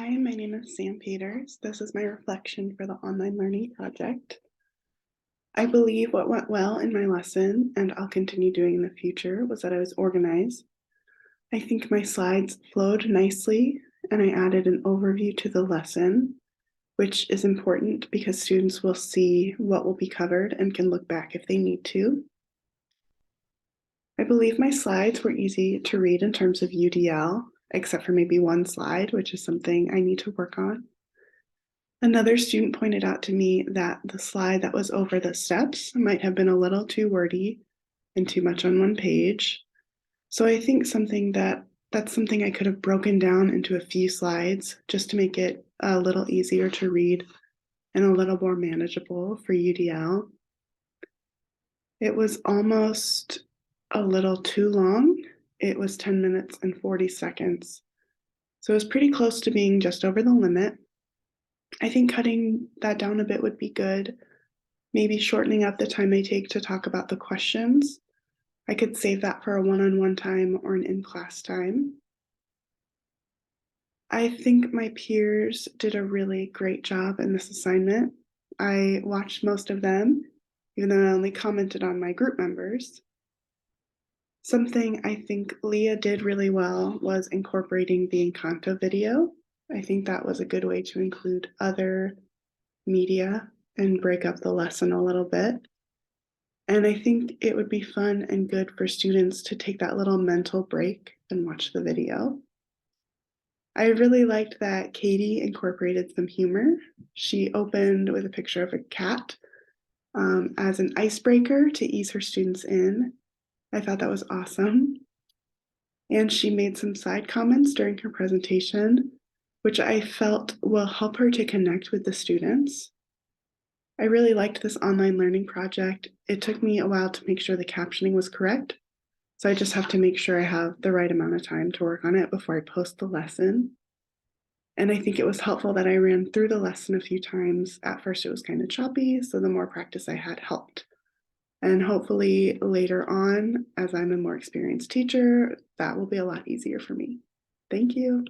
Hi, my name is Sam Peters. This is my reflection for the online learning project. I believe what went well in my lesson, and I'll continue doing in the future, was that I was organized. I think my slides flowed nicely, and I added an overview to the lesson, which is important because students will see what will be covered and can look back if they need to. I believe my slides were easy to read in terms of UDL, except for maybe one slide, which is something I need to work on. Another student pointed out to me that the slide that was over the steps might have been a little too wordy and too much on one page. So I think that's something I could have broken down into a few slides just to make it a little easier to read and a little more manageable for UDL. It was almost a little too long. It was 10 minutes and 40 seconds. So it was pretty close to being just over the limit. I think cutting that down a bit would be good. Maybe shortening up the time I take to talk about the questions. I could save that for a one-on-one time or an in-class time. I think my peers did a really great job in this assignment. I watched most of them, even though I only commented on my group members. Something I think Leah did really well was incorporating the Encanto video. I think that was a good way to include other media and break up the lesson a little bit. And I think it would be fun and good for students to take that little mental break and watch the video. I really liked that Katie incorporated some humor. She opened with a picture of a cat as an icebreaker to ease her students in. I thought that was awesome. And she made some side comments during her presentation, which I felt will help her to connect with the students. I really liked this online learning project. It took me a while to make sure the captioning was correct, so I just have to make sure I have the right amount of time to work on it before I post the lesson. And I think it was helpful that I ran through the lesson a few times. At first it was kind of choppy, so the more practice I had helped. And hopefully later on, as I'm a more experienced teacher, that will be a lot easier for me. Thank you.